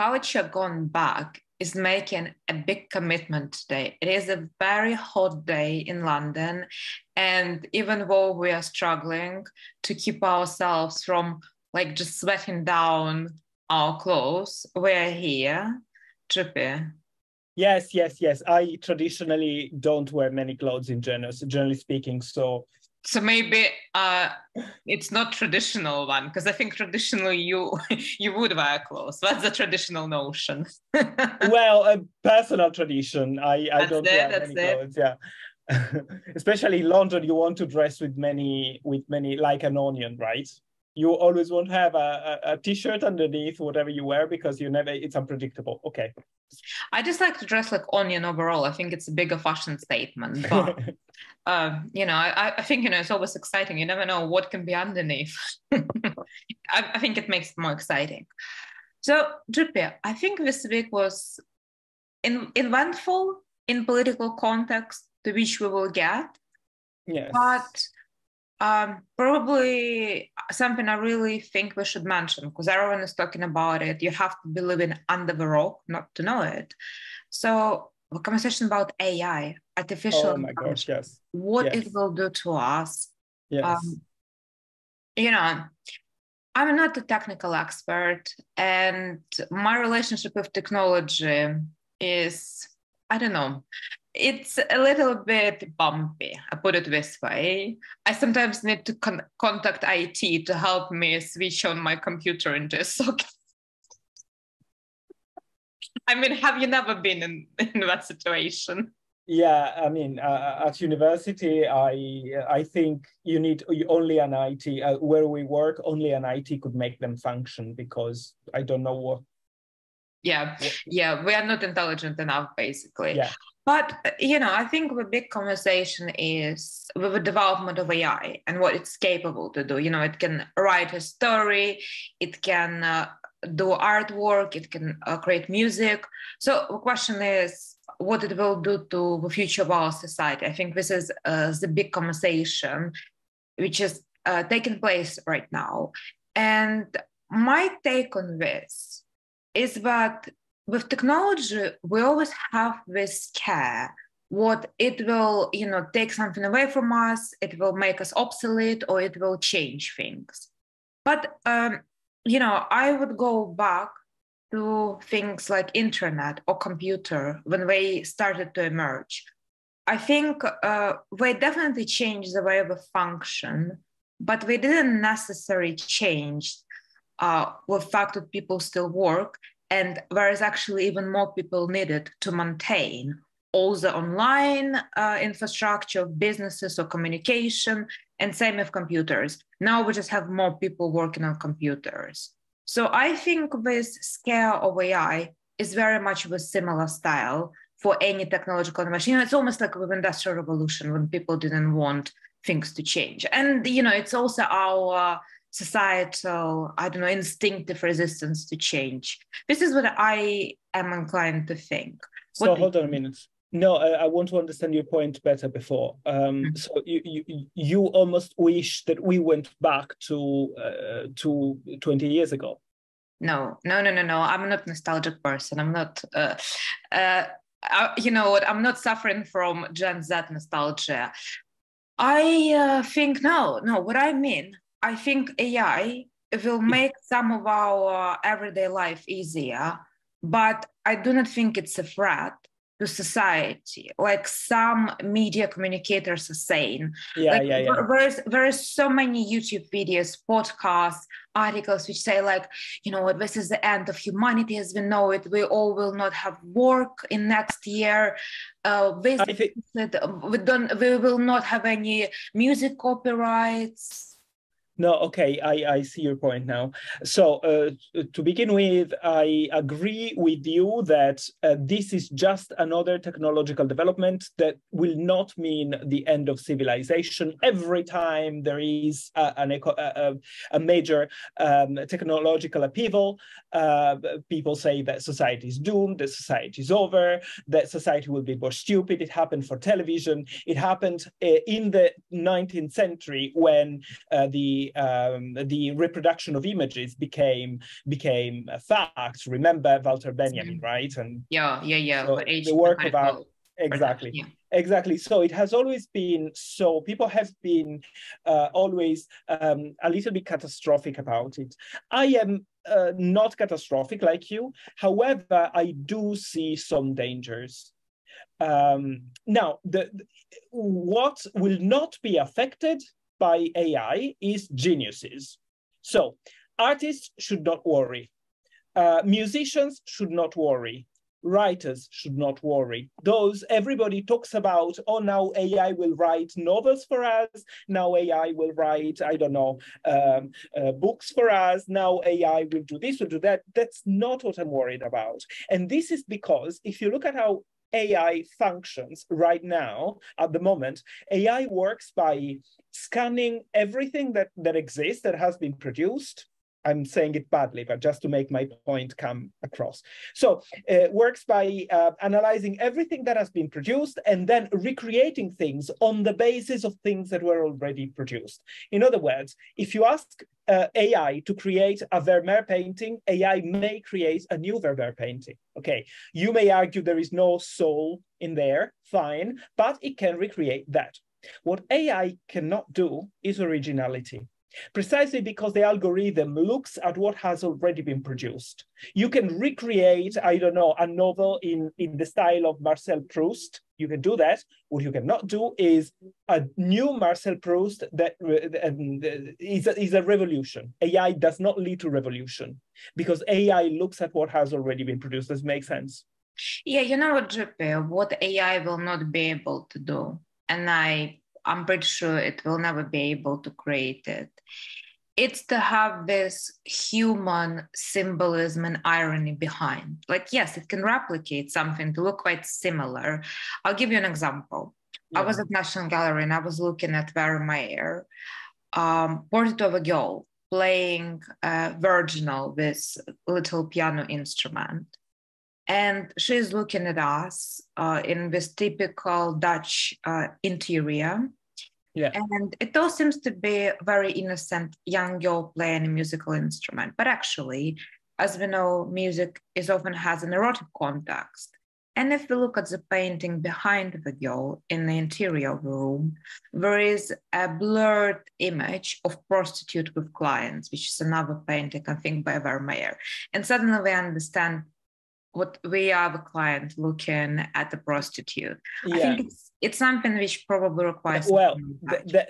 culture gone back is making a big commitment today. It is a very hot day in London. And even though we are struggling to keep ourselves from like just sweating down our clothes, we're here. Drippy. Yes. I traditionally don't wear many clothes in generally speaking. So maybe it's not traditional one, because I think traditionally you would wear clothes. That's the traditional notion. Well, a personal tradition. I don't wear many clothes. Yeah. Especially in London, you want to dress with many like an onion, right? You always want to have a t-shirt underneath whatever you wear because it's unpredictable. Okay. I just like to dress like onion overall. I think it's a bigger fashion statement, but I think, it's always exciting. You never know what can be underneath. I think it makes it more exciting. So, Drippy, I think this week was eventful in political context, to which we will get. Yes. But probably something I really think we should mention, because everyone is talking about it. You have to be living under the rock not to know it. So a conversation about AI, artificial intelligence. Gosh, yes. What it will do to us. Yes. I'm not a technical expert, and my relationship with technology is, I don't know, it's a little bit bumpy. I put it this way. I sometimes need to contact IT to help me switch on my computer into a socket. I mean, have you never been in that situation? Yeah, I mean, at university, I think you need only an IT, where we work, only an IT could make them function, because I don't know what. Yeah, we are not intelligent enough, basically. Yeah. But, I think the big conversation is with the development of AI and what it's capable to do. It can write a story, it can do artwork, it can create music. So the question is what it will do to the future of our society. I think this is the big conversation which is taking place right now. And my take on this is that with technology, we always have this scare what it will, take something away from us, it will make us obsolete, or it will change things. But, I would go back to things like internet or computer when they started to emerge. I think they definitely changed the way we function, but they didn't necessarily change the fact that people still work, and there is actually even more people needed to maintain all the online infrastructure of businesses or communication, and same with computers. Now we just have more people working on computers. So I think this scare of AI is very much of a similar style for any technological innovation. It's almost like with the Industrial Revolution when people didn't want things to change. And, it's also our societal, instinctive resistance to change. This is what I am inclined to think. So hold on a minute. No, I want to understand your point better before. So you almost wish that we went back to 20 years ago. No. I'm not a nostalgic person. I'm not. You know what? I'm not suffering from Gen Z nostalgia. I think no. What I mean, I think AI will make some of our everyday life easier, but I do not think it's a threat to society, like some media communicators are saying. There is so many YouTube videos, podcasts, articles which say like, what, this is the end of humanity as we know it. We all will not have work in next year. We will not have any music copyrights. No, okay, I see your point now. So to begin with, I agree with you that this is just another technological development that will not mean the end of civilization. Every time there is a major technological upheaval, people say that society is doomed, that society is over, that society will be more stupid. It happened for television. It happened in the 19th century when the the reproduction of images became a fact. Remember Walter Benjamin, right? And yeah. so the work of art. Exactly. Yeah. Exactly. So it has always been so. People have been always a little bit catastrophic about it. I am not catastrophic like you. However, I do see some dangers. Now, what will not be affected by AI is geniuses. So artists should not worry. Musicians should not worry. Writers should not worry. Everybody talks about, oh, now AI will write novels for us. Now AI will write, I don't know, books for us. Now AI will do this, will do that. That's not what I'm worried about. And this is because if you look at how AI functions right now, at the moment, AI works by scanning everything that exists, that has been produced. I'm saying it badly, but just to make my point come across. So works by analyzing everything that has been produced and then recreating things on the basis of things that were already produced. In other words, if you ask AI to create a Vermeer painting, AI may create a new Vermeer painting. Okay, you may argue there is no soul in there, fine, but it can recreate that. What AI cannot do is originality. Precisely because the algorithm looks at what has already been produced. You can recreate, I don't know, a novel in the style of Marcel Proust. You can do that. What you cannot do is a new Marcel Proust that is a revolution. AI does not lead to revolution because AI looks at what has already been produced. Does it make sense? Yeah, you know what, Giuseppe, what AI will not be able to do, and I'm pretty sure it will never be able to create it. It's to have this human symbolism and irony behind. Like, yes, it can replicate something to look quite similar. I'll give you an example. Yeah. I was at National Gallery and I was looking at Vermeer, Portrait of a Girl playing virginal with little piano instrument. And she's looking at us in this typical Dutch interior. Yeah. And it all seems to be a very innocent young girl playing a musical instrument. But actually, as we know, music often has an erotic context. And if we look at the painting behind the girl in the interior of the room, there is a blurred image of prostitute with clients, which is another painting, I think, by Vermeer. And suddenly we understand what we are the client looking at the prostitute. Yeah. I think it's something which probably requires. Well,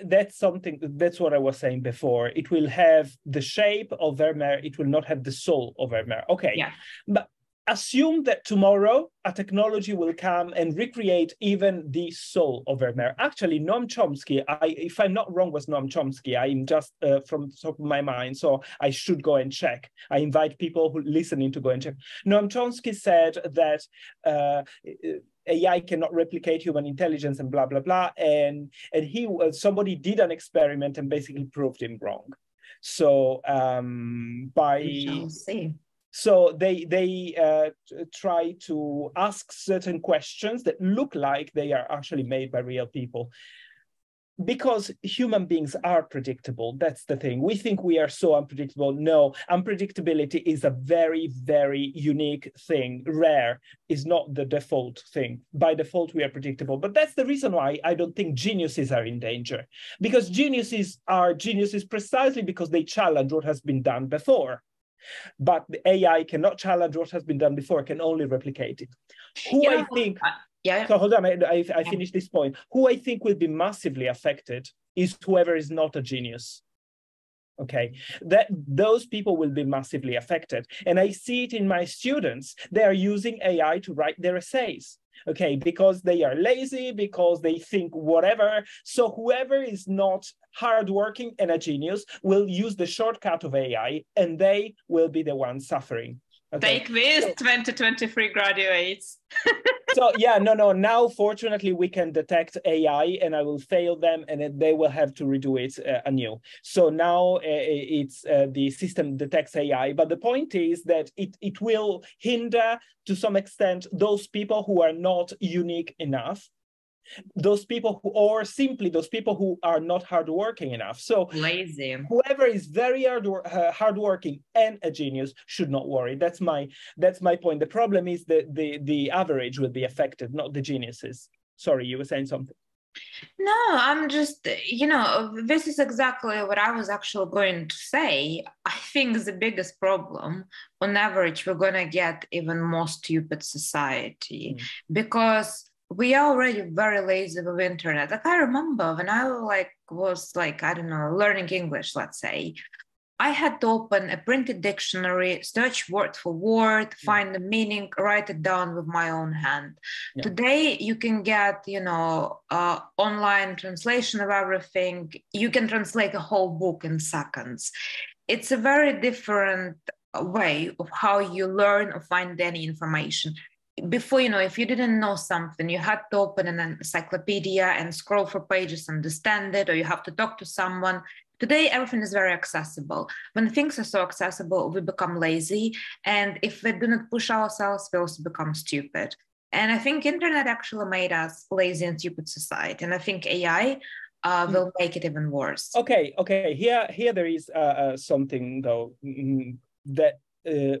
that's something, that's what I was saying before. It will have the shape of Vermeer. It will not have the soul of Vermeer. Okay. Yeah. But assume that tomorrow a technology will come and recreate even the soul of Vermeer. Actually, Noam Chomsky, if I'm not wrong, was Noam Chomsky. I'm just from the top of my mind, so I should go and check. I invite people who listening to go and check. Noam Chomsky said that AI cannot replicate human intelligence and blah, blah, blah. And somebody did an experiment and basically proved him wrong. So We shall see. So they try to ask certain questions that look like they are actually made by real people. Because human beings are predictable, that's the thing. We think we are so unpredictable. No, unpredictability is a very, very unique thing. Rare is not the default thing. By default, we are predictable. But that's the reason why I don't think geniuses are in danger. Because geniuses are geniuses precisely because they challenge what has been done before. But the AI cannot challenge what has been done before, can only replicate it. I think... Yeah. So hold on, I finished this point. Who I think will be massively affected is whoever is not a genius. Okay, those people will be massively affected. And I see it in my students. They are using AI to write their essays. Okay, because they are lazy, because they think whatever. So whoever is not hardworking and a genius will use the shortcut of AI, and they will be the ones suffering. Okay. Take this, 2023 graduates. So yeah, no. Now, fortunately, we can detect AI, and I will fail them, and then they will have to redo it anew. So now it's the system detects AI, but the point is that it will hinder to some extent those people who are not unique enough. those people who, or simply those people who are not hardworking enough. So lazy. Whoever is very hardworking and a genius should not worry. That's my point. The problem is that the average will be affected, not the geniuses. Sorry, you were saying something. No, I'm just, this is exactly what I was actually going to say. I think the biggest problem, on average, we're going to get even more stupid society because we are already very lazy with internet. Like I remember when I was I don't know, learning English, let's say, I had to open a printed dictionary, search word for word, find the meaning, write it down with my own hand. Yeah. Today, you can get, online translation of everything. You can translate a whole book in seconds. It's a very different way of how you learn or find any information. Before, if you didn't know something, you had to open an encyclopedia and scroll for pages, understand it, or you have to talk to someone. Today, everything is very accessible. When things are so accessible, we become lazy. And if we do not push ourselves, we also become stupid. And I think internet actually made us lazy and stupid society. And I think AI will make it even worse. Okay. Here there is something, though, that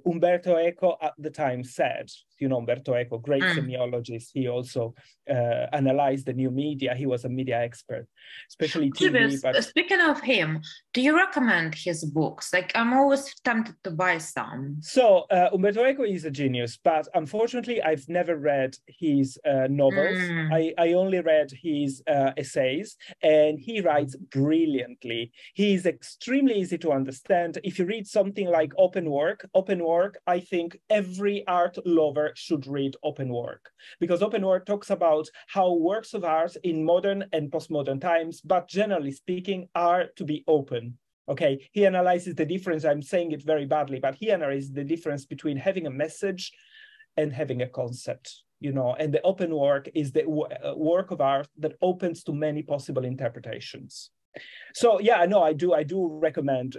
Umberto Eco at the time said. Umberto Eco, great semiologist. He also analyzed the new media. He was a media expert, especially TV. But speaking of him, do you recommend his books? I'm always tempted to buy some. So Umberto Eco is a genius, but unfortunately, I've never read his novels. I only read his essays, and he writes brilliantly. He is extremely easy to understand. If you read something like Open Work, I think every art lover should read Open Work, because Open Work talks about how works of art in modern and postmodern times, but generally speaking, are to be open. Okay, he analyzes the difference. I'm saying it very badly, but he analyzes the difference between having a message and having a concept, and the open work is the work of art that opens to many possible interpretations. So yeah, no, I do recommend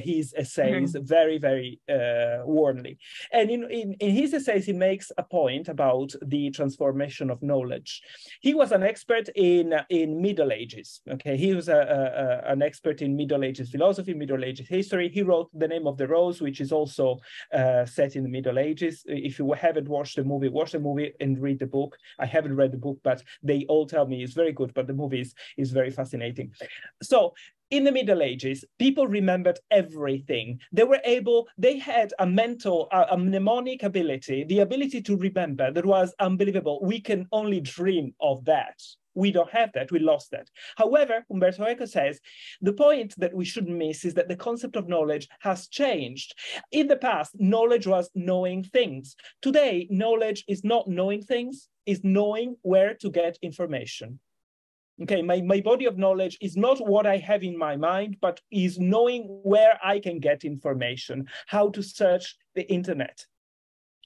his essays very, very warmly. And in his essays, he makes a point about the transformation of knowledge. He was an expert in Middle Ages. Okay, he was an expert in Middle Ages philosophy, Middle Ages history. He wrote The Name of the Rose, which is also set in the Middle Ages. If you haven't watched the movie, watch the movie and read the book. I haven't read the book, but they all tell me it's very good, but the movie is very fascinating. So in the Middle Ages, people remembered everything. They had a mental, a mnemonic ability, the ability to remember that was unbelievable. We can only dream of that. We don't have that, we lost that. However, Umberto Eco says, the point that we shouldn't miss is that the concept of knowledge has changed. In the past, knowledge was knowing things. Today, knowledge is not knowing things, is knowing where to get information. Okay, my body of knowledge is not what I have in my mind, but is knowing where I can get information, how to search the internet.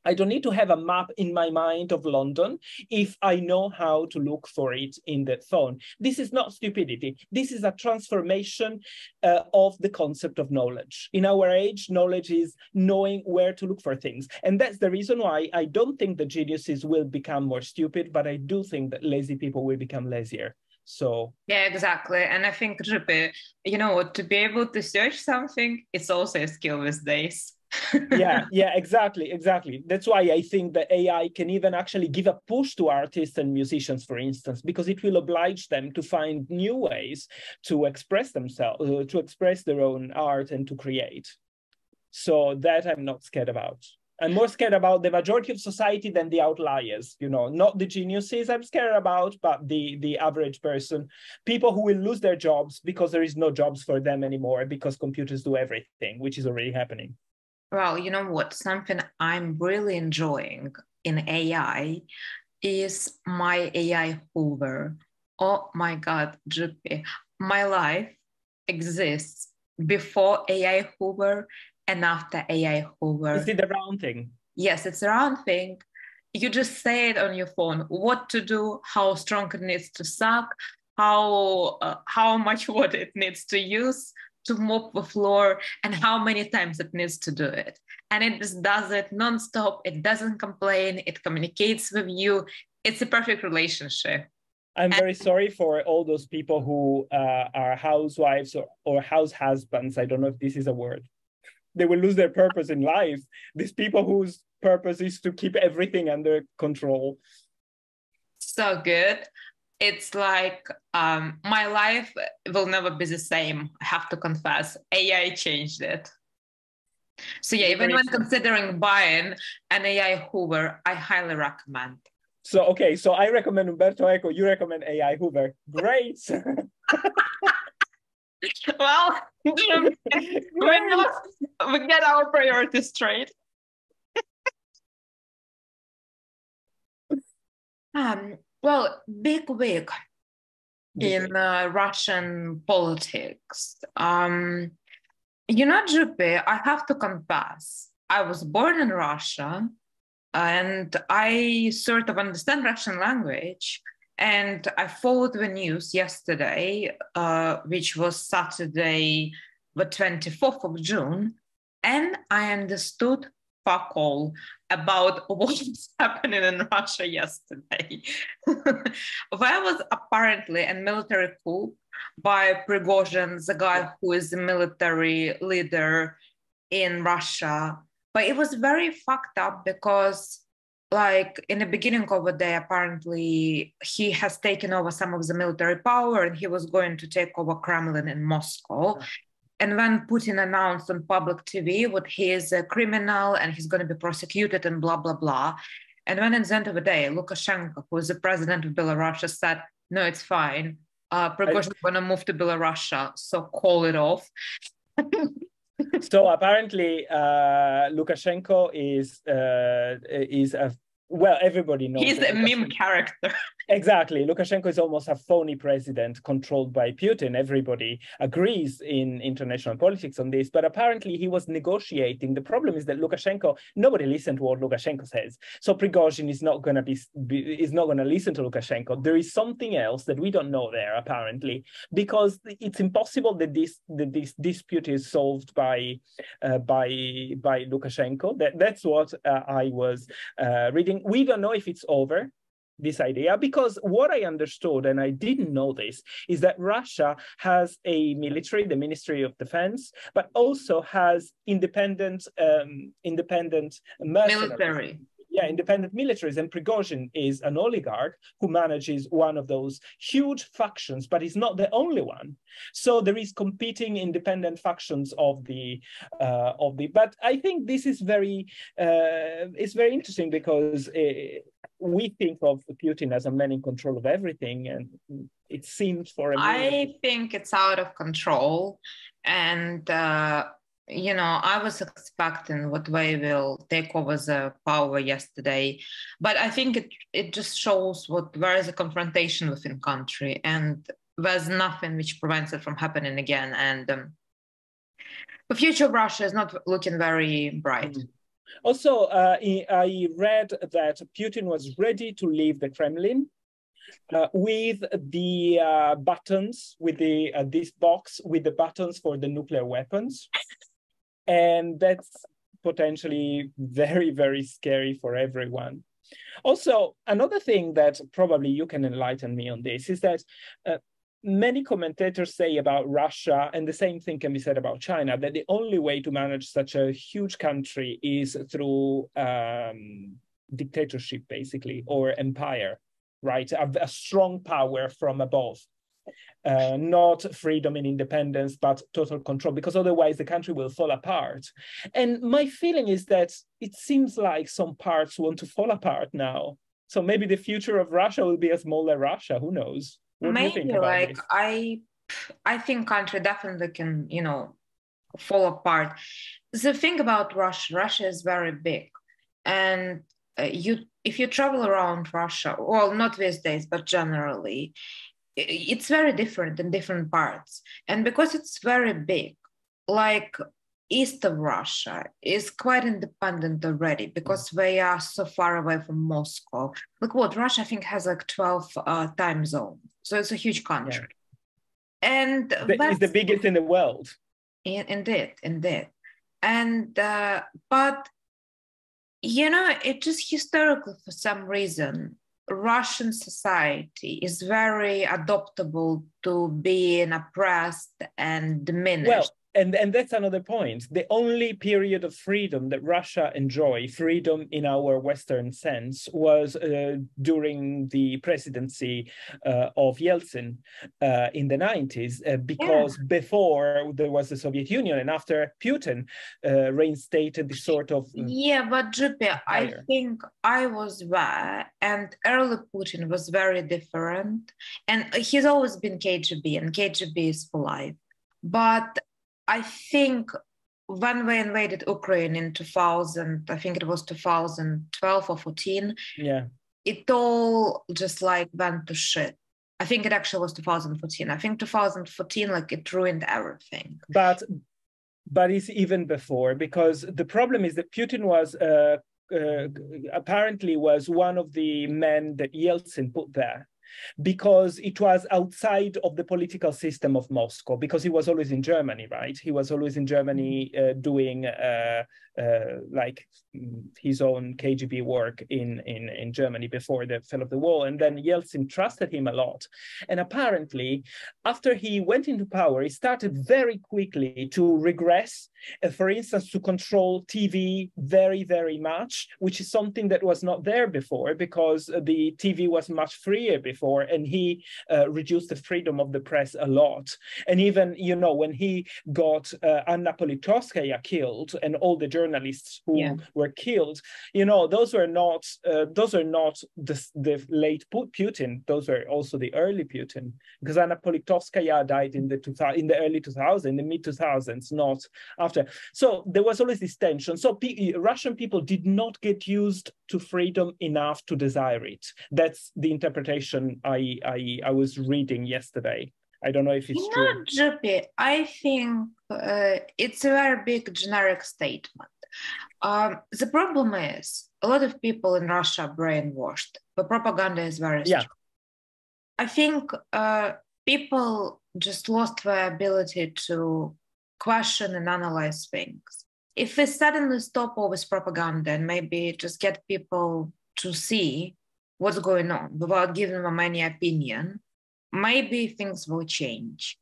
I don't need to have a map in my mind of London if I know how to look for it in the phone. This is not stupidity. This is a transformation of the concept of knowledge. In our age, knowledge is knowing where to look for things. And that's the reason why I don't think the geniuses will become more stupid, but I do think that lazy people will become lazier. So yeah, exactly. And I think, Drippy, to be able to search something, it's also a skill these days. yeah, exactly. That's why I think that AI can even actually give a push to artists and musicians, for instance, because it will oblige them to find new ways to express themselves, to express their own art and to create. So that I'm not scared about. I'm more scared about the majority of society than the outliers, not the geniuses I'm scared about, but the average person, people who will lose their jobs because there is no jobs for them anymore because computers do everything, which is already happening. Well, you know what? Something I'm really enjoying in AI is my AI Hoover. Oh my God, Drippy. My life exists before AI Hoover and after AI Hoover. Is it the round thing? Yes, it's a round thing. You just say it on your phone, what to do, how strong it needs to suck, how much water it needs to use to mop the floor, and how many times it needs to do it. And it just does it nonstop. It doesn't complain. It communicates with you. It's a perfect relationship. I'm very sorry for all those people who are housewives or house husbands. I don't know if this is a word. They will lose their purpose in life. These people whose purpose is to keep everything under control. So good. It's like my life will never be the same. I have to confess. AI changed it. So yeah, even when considering buying an AI Hoover, I highly recommend. So, okay, so I recommend Umberto Eco, you recommend AI Hoover. Great. Well, we get our priorities straight. Well, big week in Russian politics. Giuseppe, I have to confess, I was born in Russia and I sort of understand Russian language. And I followed the news yesterday, which was Saturday, the 24th of June, and I understood fuck all about what was happening in Russia yesterday. There was apparently a military coup by Prigozhin, the guy who is the military leader in Russia. But it was very fucked up because, like, in the beginning of the day, apparently he has taken over some of the military power and he was going to take over Kremlin in Moscow. And when Putin announced on public TV what he is a criminal and he's going to be prosecuted and blah, blah, blah. And when at the end of the day, Lukashenko, who is the president of Belarus, said, no, it's fine. Prigozhin is going to move to Belarus, so call it off. So apparently, Lukashenko is a, well, everybody knows. He's a meme character. Exactly. Lukashenko is almost a phony president controlled by Putin. Everybody agrees in international politics on this, but apparently he was negotiating. The problem is that Lukashenko, nobody listened to what Lukashenko says. So Prigozhin is not going to listen to Lukashenko. There is something else that we don't know there, apparently, because it's impossible that this dispute is solved by Lukashenko. That's what I was reading. We don't know if it's over, this idea, because what I understood, and I didn't know this, is that Russia has a military, the Ministry of Defense, but also has independent military. Yeah, independent militaries, and Prigozhin is an oligarch who manages one of those huge factions, but he's not the only one. So there is competing independent factions of the. But I think this is it's very interesting because we think of Putin as a man in control of everything, and it seems for a minute. I think it's out of control, and. I was expecting what way will take over the power yesterday, but I think it just shows there is a confrontation within country, and there's nothing which prevents it from happening again. And the future of Russia is not looking very bright. Also, I read that Putin was ready to leave the Kremlin with the buttons, with this box with the buttons for the nuclear weapons. And that's potentially very, very scary for everyone. Also, another thing that probably you can enlighten me on this is that many commentators say about Russia, and the same thing can be said about China, that the only way to manage such a huge country is through dictatorship, basically, or empire, right? A strong power from above. Not freedom and independence, but total control, because otherwise the country will fall apart. And my feeling is that it seems like some parts want to fall apart now. So maybe the future of Russia will be a smaller Russia. Who knows? What do you think about this? I think country definitely can, fall apart. The thing about Russia is very big, and if you travel around Russia, well, not these days, but generally, it's very different in different parts. And because it's very big, like east of Russia is quite independent already because they are so far away from Moscow. Look, Russia, I think, has like 12 time zones. So it's a huge country. Yeah. And it's the biggest in the world. Indeed. And, but, it just historically, for some reason, Russian society is very adaptable to being oppressed and diminished. Well, and that's another point. The only period of freedom that Russia enjoyed, freedom in our Western sense, was during the presidency of Yeltsin in the 90s, because before there was the Soviet Union, and after Putin reinstated the sort of... but Juppie, I think I was there, and early Putin was very different, and he's always been KGB, and KGB is for life. But I think when we invaded Ukraine in 2000, I think it was 2012 or 14, it all just like went to shit. I think it actually was 2014. I think 2014, like it ruined everything. But it's even before, because the problem is that Putin was apparently was one of the men that Yeltsin put there, because it was outside of the political system of Moscow, because he was always in Germany, right? He was always in Germany doing like his own KGB work in Germany before the fall of the wall. And then Yeltsin trusted him a lot. And apparently, after he went into power, he started very quickly to regress, for instance, to control TV very, very much, which is something that was not there before, because the TV was much freer before, and he reduced the freedom of the press a lot. And even, you know, when he got Anna Politkovskaya killed and all the journalists who were killed, you know, those are not the late Putin. Those are also the early Putin, because Anna Politkovskaya died in the early 2000s, in the mid 2000s, not after. So there was always this tension. So Russian people did not get used to freedom enough to desire it. That's the interpretation I was reading yesterday. I don't know if it's true. Juppie, I think it's a very big generic statement. The problem is a lot of people in Russia are brainwashed. The propaganda is very strong. I think people just lost their ability to question and analyze things. If we suddenly stop all this propaganda and maybe just get people to see what's going on without giving them any opinion, maybe things will change.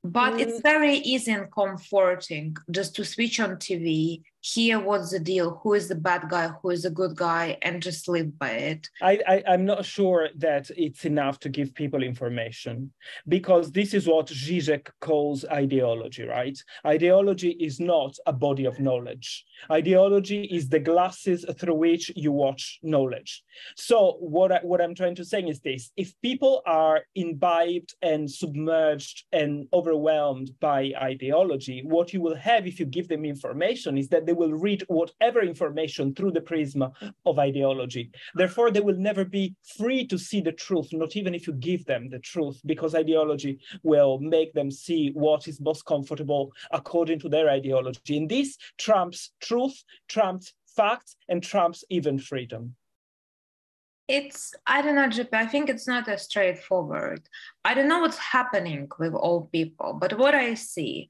But it's very easy and comforting just to switch on TV, hear what's the deal, who is the bad guy, who is the good guy, and just live by it. I'm not sure that it's enough to give people information, because this is what Zizek calls ideology, right? Ideology is not a body of knowledge. Ideology is the glasses through which you watch knowledge. So what I'm trying to say is this: if people are imbibed and submerged and overwhelmed by ideology, what you will have if you give them information is that they will read whatever information through the prism of ideology. Therefore, they will never be free to see the truth, not even if you give them the truth, because ideology will make them see what is most comfortable according to their ideology. And this trumps truth, trumps facts, and trumps even freedom. I don't know, Juppie, I think it's not as straightforward. I don't know what's happening with all people, but what I see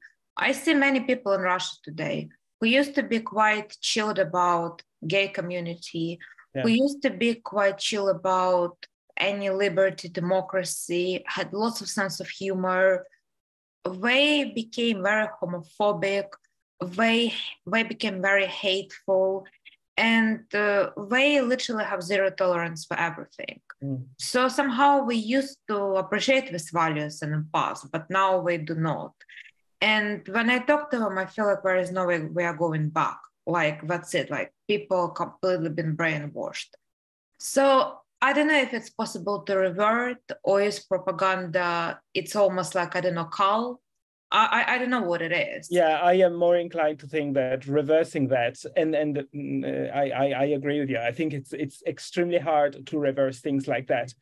many people in Russia today who used to be quite chilled about gay community, who used to be quite chill about any liberty, democracy, had lots of sense of humor. They became very homophobic, they became very hateful, and they literally have zero tolerance for everything. So somehow we used to appreciate these values in the past, but now we do not. And when I talk to them, I feel like there is no way we are going back. Like, that's it. Like, people completely been brainwashed. So I don't know if it's possible to revert, or is propaganda, it's almost like, I don't know, cult. I don't know what it is. Yeah, I am more inclined to think that reversing that, and I agree with you. I think it's extremely hard to reverse things like that,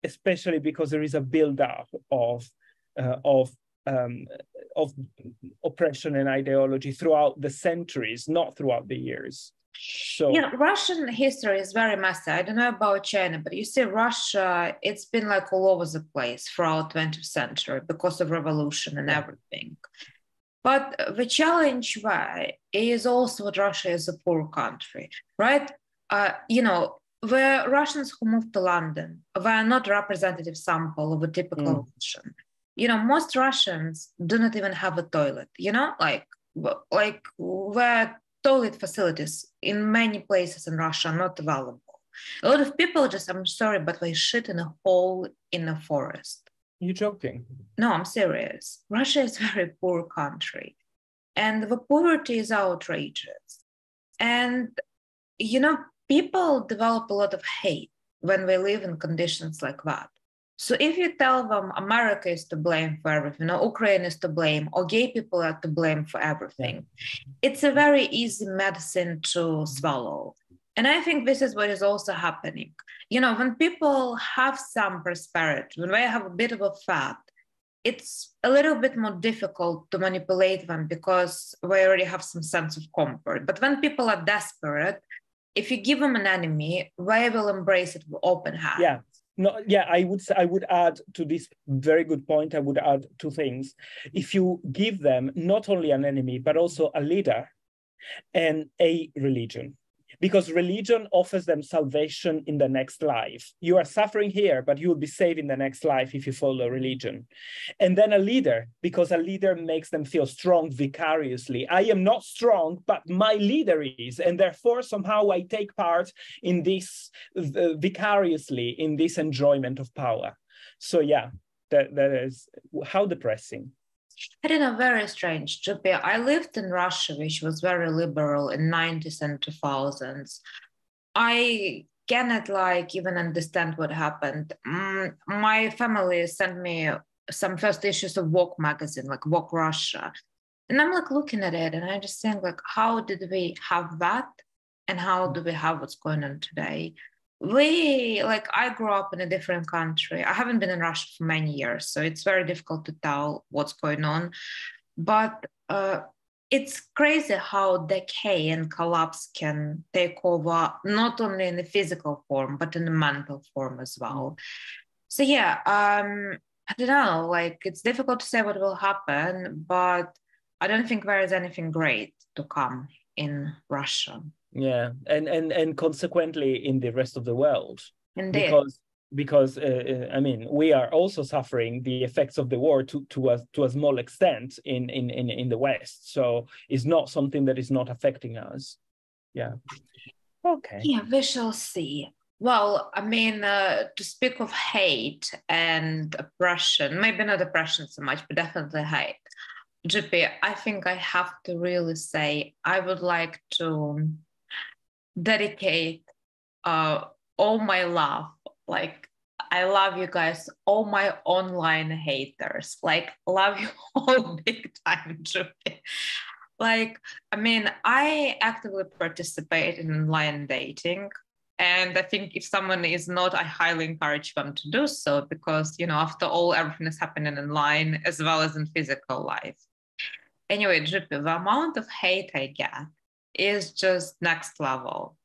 especially because there is a build-up of oppression and ideology throughout the centuries, not throughout the years. So yeah, Russian history is very messy. I don't know about China, but you see Russia, it's been like all over the place throughout 20th century because of revolution and everything. But the challenge is also that Russia is a poor country, right? You know, The Russians who moved to London were not a representative sample of a typical Russian. You know, most Russians do not even have a toilet, you know, like where toilet facilities in many places in Russia are not available. A lot of people just, I'm sorry, but they shit in a hole in a forest. You're joking? No, I'm serious. Russia is a very poor country and the poverty is outrageous. And, you know, people develop a lot of hate when they live in conditions like that. So if you tell them America is to blame for everything, or Ukraine is to blame, or gay people are to blame for everything, it's a very easy medicine to swallow. And I think this is what is also happening. You know, when people have some prosperity, when they have a bit of a fat, it's a little bit more difficult to manipulate them because they already have some sense of comfort. But when people are desperate, if you give them an enemy, they will embrace it with open hands. Yeah. No, yeah, I would add to this very good point, I would add two things. If you give them not only an enemy, but also a leader and a religion, because religion offers them salvation in the next life. You are suffering here, but you will be saved in the next life if you follow religion. And then a leader, because a leader makes them feel strong vicariously. I am not strong, but my leader is. And therefore, somehow I take part in this vicariously, in this enjoyment of power. So yeah, that is how depressing. I don't know, very strange. I lived in Russia, which was very liberal in 90s and 2000s. I cannot even understand what happened. My family sent me some first issues of Vogue magazine, like Vogue Russia. And I'm looking at it and I just think how did we have that? And how do we have what's going on today? I grew up in a different country. I haven't been in Russia for many years, so it's very difficult to tell what's going on. But it's crazy how decay and collapse can take over, not only in the physical form, but in the mental form as well. So yeah, I don't know, it's difficult to say what will happen, but I don't think there is anything great to come in Russia. Yeah, and consequently in the rest of the world. Indeed. Because I mean, we are also suffering the effects of the war to a small extent in the West. So it's not something that is not affecting us. Yeah. Okay. Yeah, we shall see. Well, I mean, to speak of hate and oppression, maybe not oppression so much, but definitely hate. GP, I think I have to really say I would like to dedicate all my love. I love you guys, all my online haters. Love you all big time, GP. I mean, I actively participate in online dating. And I think if someone is not, I highly encourage them to do so because, after all, everything is happening online as well as in physical life. Anyway, GP, the amount of hate I get is just next level.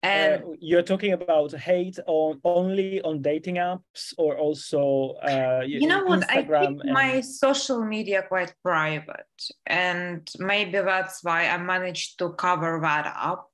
And you're talking about hate only on dating apps or also you know what, Instagram? I keep my social media quite private, and maybe that's why I managed to cover that up.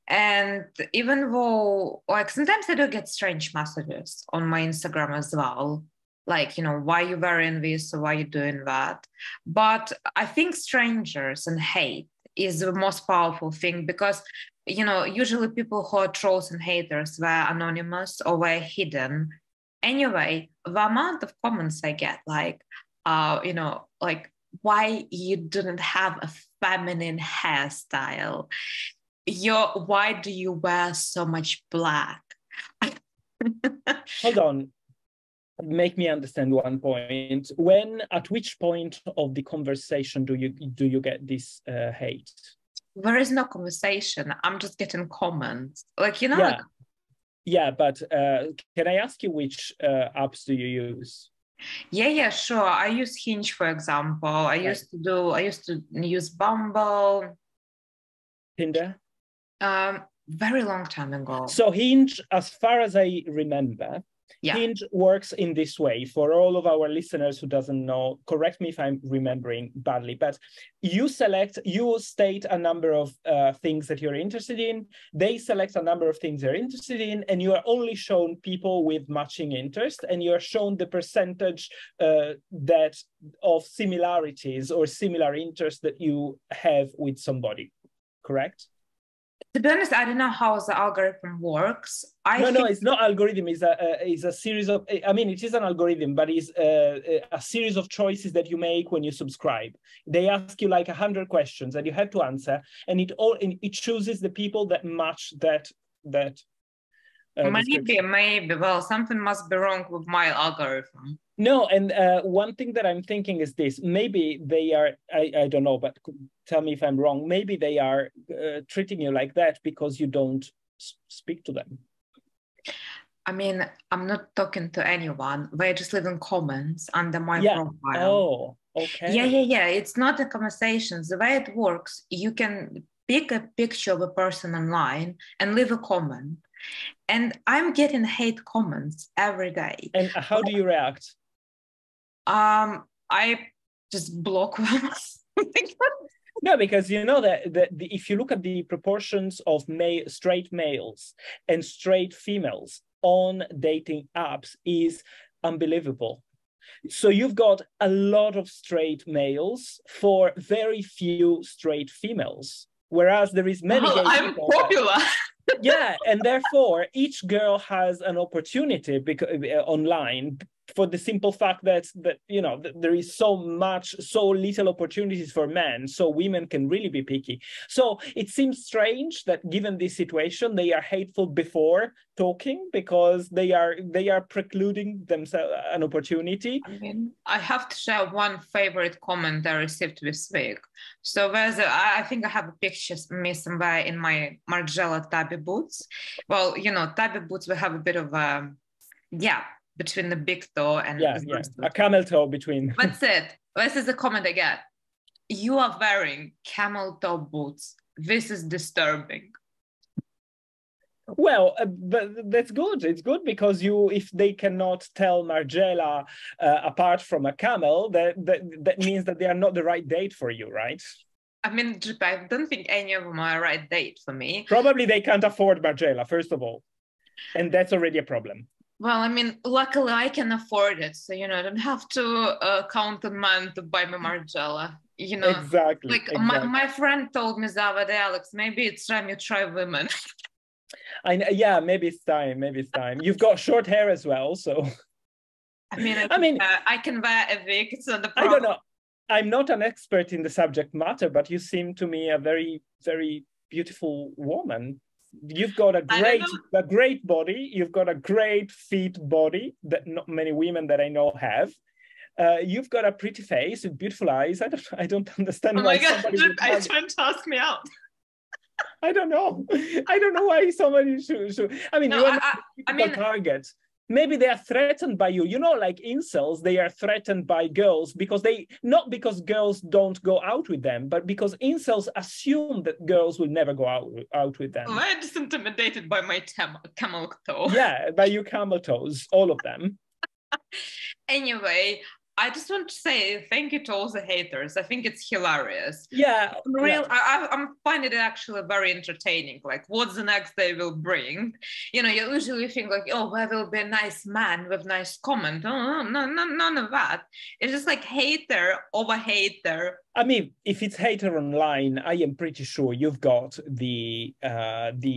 And even though sometimes I do get strange messages on my Instagram as well, why you wearing this or why you doing that. But I think strangers and hate is the most powerful thing because usually people who are trolls and haters, they're anonymous or they're hidden. Anyway, the amount of comments I get, why you didn't have a feminine hairstyle? Why do you wear so much black? Hold on. Make me understand one point. At which point of the conversation do you get this hate? There is no conversation. I'm just getting comments. Yeah, but can I ask you which apps do you use? Yeah, sure. I use Hinge, for example. I used to use Bumble. Tinder? Very long time ago. So Hinge, as far as I remember, Yeah. Hinge works in this way. For all of our listeners who doesn't know, correct me if I'm remembering badly, but you state a number of things that you're interested in. They select a number of things they're interested in, and you are only shown people with matching interest, and you're shown the percentage that of similarities or similar interests that you have with somebody, correct? To be honest, I don't know how the algorithm works. No, it's not algorithm. It's a series of. I mean, it is an algorithm, but it's a series of choices that you make when you subscribe. They ask you like 100 questions, and you have to answer, and it chooses the people that match that. Maybe. Well, something must be wrong with my algorithm. No, and one thing that I'm thinking is this: maybe they are. I don't know, but tell me if I'm wrong. Maybe they are treating you like that because you don't speak to them. I mean, I'm not talking to anyone. They just leave in comments under my profile. Oh, okay. Yeah. It's not a conversation. The way it works, you can pick a picture of a person online and leave a comment. And I'm getting hate comments every day. And how do you react? I just block them. No, because you know that if you look at the proportions of straight males and straight females on dating apps is unbelievable. So you've got a lot of straight males for very few straight females, whereas there is many. Well, I'm popular. Yeah, and therefore each girl has an opportunity online for the simple fact that you know there is so little opportunities for men, so women can really be picky. So it seems strange that given this situation, they are hateful before talking because they are precluding themselves an opportunity. I mean, I have to share one favorite comment I received this week. So I think I have a picture me somewhere in my Margiela Tabby boots. Well, you know, Tabby boots, we have a bit of a gap between the big toe and a camel toe between. That's it. This is the comment I get. You are wearing camel toe boots. This is disturbing. Well, but that's good. It's good because if they cannot tell Margiela apart from a camel, that means that they are not the right date for you, right? I mean, I don't think any of them are a right date for me. Probably they can't afford Margiela, first of all. And that's already a problem. Well, I mean, luckily I can afford it. So, you know, I don't have to count on man to buy me Margiela. You know, exactly. My friend told me the other day, Alex, maybe it's time you try women. Yeah, maybe it's time. You've got short hair as well, so. I mean, I can wear a wig. It's not the problem. I don't know. I'm not an expert in the subject matter, but you seem to me a very, very beautiful woman. You've got a great body. You've got a great fit body that not many women that I know have. You've got a pretty face with beautiful eyes. I don't understand why somebody would are you trying to ask me out? I don't know why somebody should. I mean, you are a target. Maybe they are threatened by you. You know, like incels, they are threatened by girls not because girls don't go out with them, but because incels assume that girls will never go out with them. I'm just intimidated by my camel toe. Yeah, by your camel toes, all of them. Anyway, I just want to say thank you to all the haters. I think it's hilarious. Yeah. I'm finding it actually very entertaining. Like, what's the next day will bring? You know, you usually think like, oh, there will be a nice man with nice comment. Oh, no, none of that. It's just like hater over hater. I mean, if it's hater online, I am pretty sure you've got the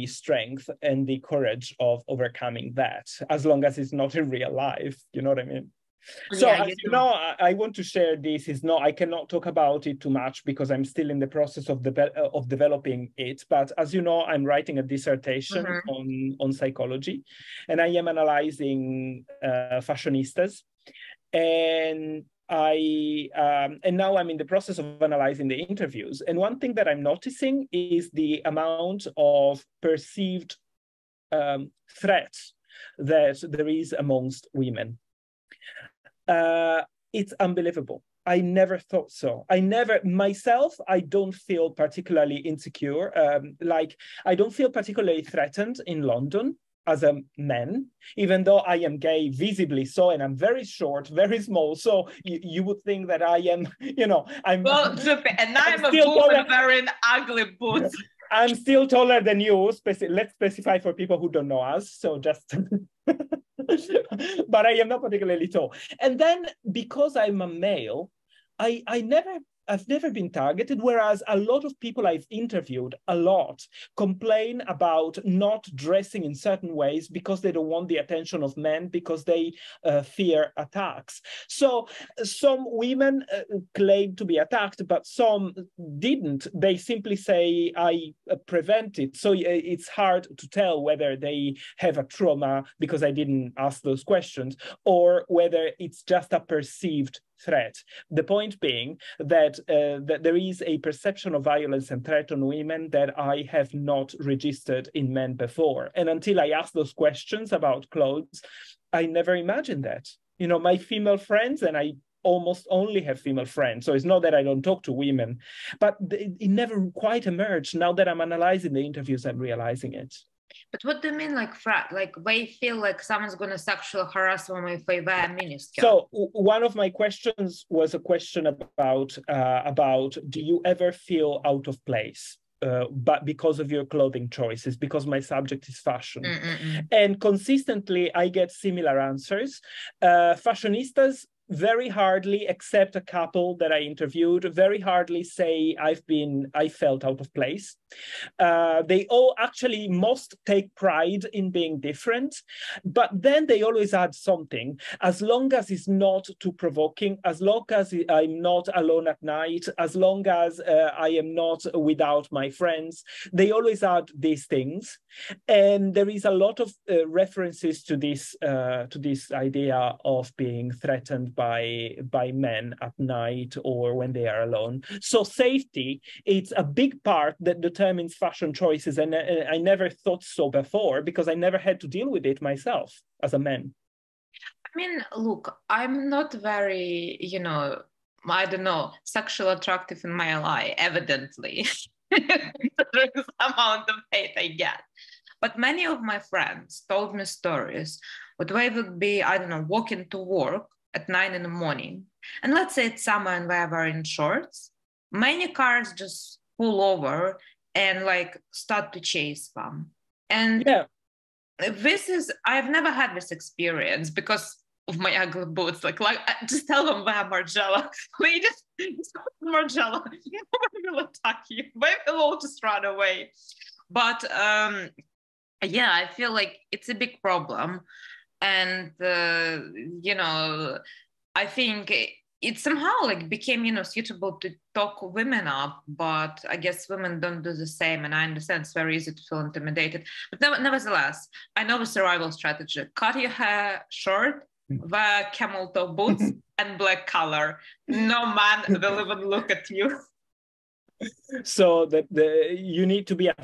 strength and the courage of overcoming that, as long as it's not in real life. You know what I mean? So as you know, I want to share this. I cannot talk about it too much because I'm still in the process of developing it. But as you know, I'm writing a dissertation on psychology, and I am analyzing fashionistas, and now I'm in the process of analyzing the interviews. And one thing that I'm noticing is the amount of perceived threats that there is amongst women. It's unbelievable. I never thought so. I don't feel particularly insecure. I don't feel particularly threatened in London. as a man, even though I am gay visibly so, and I'm very short, very small. So you would think that I am, I'm. Well, and I'm a still woman wearing ugly boots. I'm still taller than you. Let's specify for people who don't know us. So just, but I am not particularly tall. And then because I'm a male, I've never been targeted, whereas a lot of people I've interviewed complain about not dressing in certain ways because they don't want the attention of men, because they fear attacks. So some women claim to be attacked, but some didn't. They simply say, I prevent it. So it's hard to tell whether they have a trauma because I didn't ask those questions, or whether it's just a perceived threat. The point being that there is a perception of violence and threat on women that I have not registered in men before. And until I ask those questions about clothes, I never imagined that. My female friends, and I almost only have female friends, so it's not that I don't talk to women, but it never quite emerged. Now that I'm analyzing the interviews, I'm realizing it. But what do you mean, like threat? Like they feel like someone's going to sexually harass them if they wear a miniskirt? So one of my questions was a question about do you ever feel out of place? But because of your clothing choices, because my subject is fashion. And consistently I get similar answers. Fashionistas very hardly, except a couple that I interviewed, very hardly say I felt out of place. They all actually most take pride in being different, but then they always add something. As long as it's not too provoking, as long as I'm not alone at night, as long as I am not without my friends, they always add these things. And there is a lot of references to this idea of being threatened by men at night or when they are alone. So safety, it's a big part that determines fashion choices. And I never thought so before because I never had to deal with it myself as a man. I mean, look, I'm not very, I don't know, sexually attractive in my eye, evidently. There's the amount of hate I get. But many of my friends told me stories what they would be, I don't know, walking to work at 9 in the morning. And let's say it's summer and they're wearing shorts. Many cars just pull over and like start to chase them. And yeah, I've never had this experience because of my ugly boots. Like just tell them wear Margiela. They just Margiela. Nobody will attack you. They will all just run away. But yeah, I feel like it's a big problem. And, I think it somehow like became, suitable to talk women up, but I guess women don't do the same. And I understand it's very easy to feel intimidated. But nevertheless, I know the survival strategy. Cut your hair short, wear camel toe boots and black color. No man will even look at you. So that you need to be a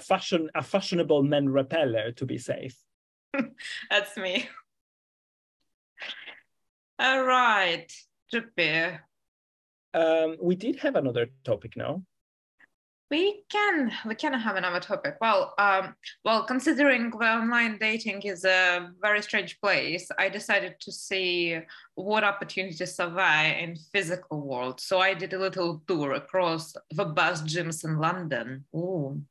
fashionable men repeller to be safe. That's me. All right, Juppie. We did have another topic now. We can have another topic. Well, considering the online dating is a very strange place, I decided to see what opportunities are there in physical world. So I did a little tour across the best gyms in London. Ooh.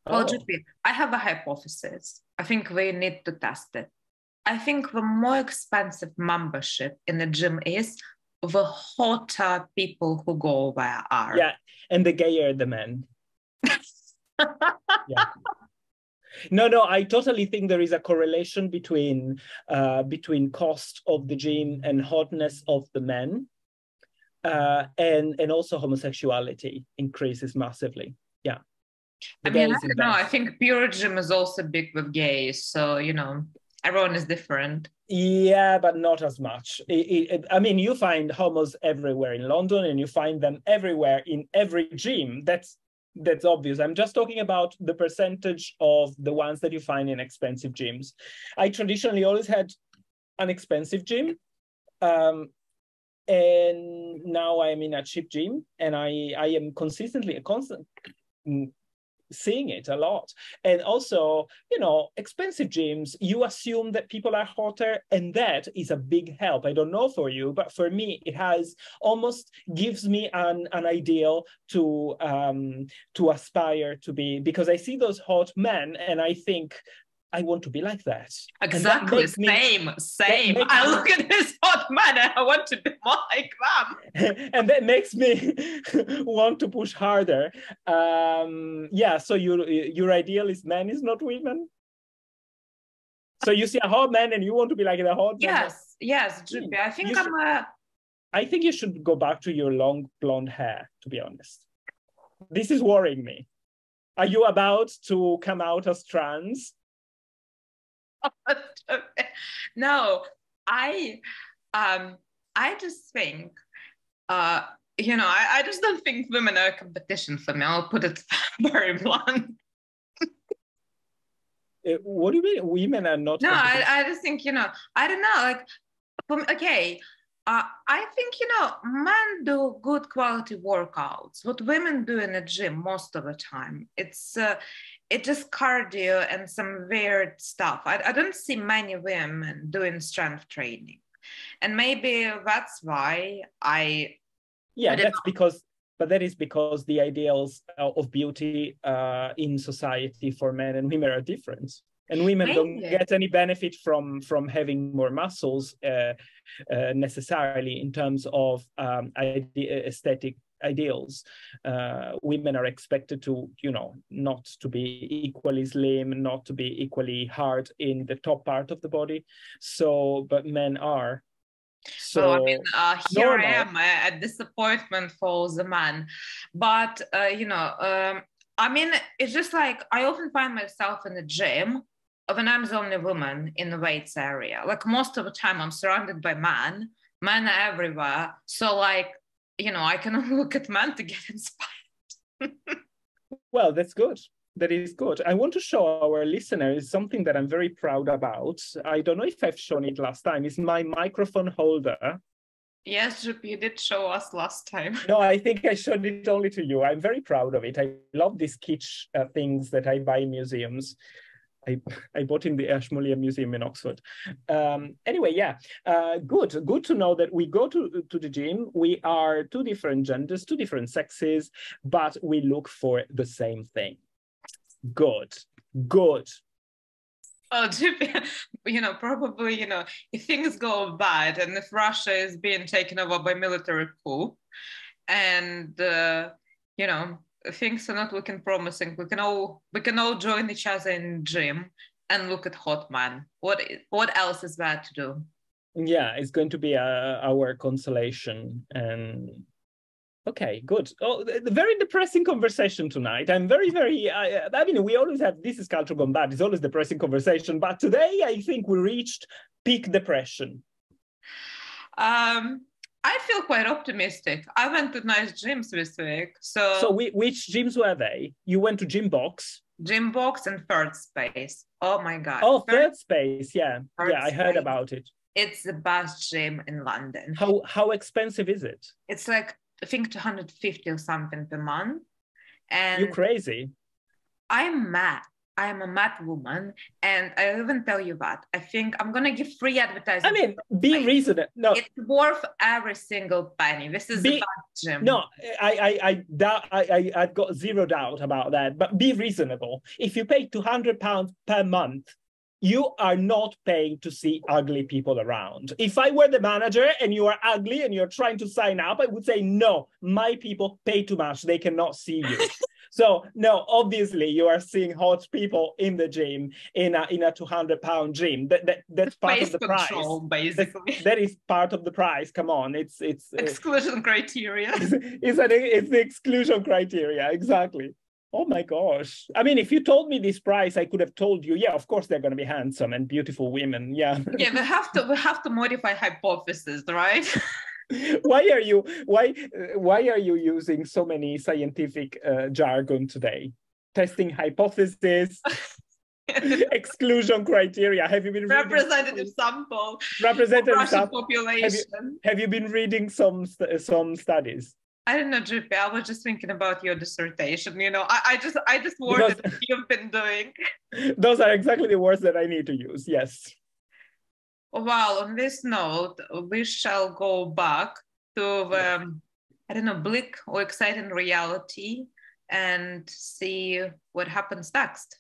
Well, Juppie, I have a hypothesis. I think we need to test it. I think the more expensive membership in the gym is, the hotter people who go there are. Yeah, and the gayer the men. Yeah. No, I totally think there is a correlation between cost of the gym and hotness of the men, and also homosexuality increases massively. Yeah. I mean, I don't know. I think pure gym is also big with gays, so everyone is different. Yeah, but not as much. I mean, you find homos everywhere in London, and you find them everywhere in every gym. That's obvious. I'm just talking about the percentage of the ones that you find in expensive gyms. I traditionally always had an expensive gym, and now I'm in a cheap gym, and I am consistently seeing it a lot. And also, you know, expensive gyms, you assume that people are hotter, and that is a big help. I don't know for you, but for me, it has almost gives me an ideal to aspire to be, because I see those hot men and I think, I want to be like that. Exactly. Same. I look at this hot man and I want to be like them. And that makes me want to push harder. Yeah, so your ideal is men, is not women? So you see a hot man and you want to be like the hot man? Yes, Juppie. I think I think you should go back to your long blonde hair, to be honest. This is worrying me. Are you about to come out as trans? No, I just think, you know, I just don't think women are a competition for me. I'll put it very blunt. What do you mean women are not? No, I just think, you know, I don't know, like, okay, I think, you know, men do good quality workouts. What women do in the gym most of the time, it's just cardio and some weird stuff. I don't see many women doing strength training. And maybe that's why that's because, but that is because the ideals of beauty in society for men and women are different. And women don't get any benefit from having more muscles necessarily in terms of aesthetic ideals. Women are expected to, you know, not to be equally slim, not to be equally hard in the top part of the body. So, but men are. So I mean, here I am, a disappointment for the man. But, you know, I mean, it's just like, I often find myself in the gym when I'm the only woman in the weights area. Like most of the time I'm surrounded by men are everywhere. So like, you know, I can look at men to get inspired. Well, that's good. That is good. I want to show our listeners something that I'm very proud about. I don't know if I've shown it last time. It's my microphone holder. Yes, Juppie, you did show us last time. No, I think I showed it only to you. I'm very proud of it. I love these kitsch things that I buy in museums. I bought in the Ashmolean Museum in Oxford. Anyway, yeah, good to know that we go to the gym. We are two different genders, two different sexes, but we look for the same thing. Good. Oh, you know, probably, you know, if things go bad and if Russia is being taken over by military coup and, you know, things are not looking promising, we can all join each other in gym and look at hot man. What else is there to do? Yeah, it's going to be our consolation. And okay, good. Oh, very depressing conversation tonight. I'm very, I mean, we always have, this is Culture Gone Bad, it's always depressing conversation, but today I think we reached peak depression. I feel quite optimistic. I went to nice gyms this week. So which gyms were they? You went to Gymbox? Gymbox and Third Space. Oh my God. Oh, Third Space, yeah. Yeah, I heard about it. It's the best gym in London. How expensive is it? It's like, I think 250 or something per month. And you're crazy. I'm mad. I am a mad woman, and I even tell you that. I think I'm gonna give free advertising. I mean, be reasonable. No, it's worth every single penny. This is the best gym. No, I've got zero doubt about that. But be reasonable. If you pay £200 per month, you are not paying to see ugly people around. If I were the manager and you are ugly and you're trying to sign up, I would say, no, my people pay too much. They cannot see you. So no, obviously you are seeing hot people in the gym in a £200 gym. That's part of the price. Basically, that is part of the price. Come on, it's exclusion criteria. It's the exclusion criteria, exactly. Oh my gosh. I mean, if you told me this price, I could have told you, yeah, of course they're going to be handsome and beautiful women. Yeah. Yeah, we have to modify hypothesis, right? Why are you using so many scientific jargon today? Testing hypothesis, exclusion criteria. Have you been representative sample? Representative sample. Population. Have you been reading some studies? I don't know, Drippy. I was just thinking about your dissertation. I just worded what you've been doing. Those are exactly the words that I need to use. Yes. Well, on this note, we shall go back to I don't know, bleak or exciting reality and see what happens next.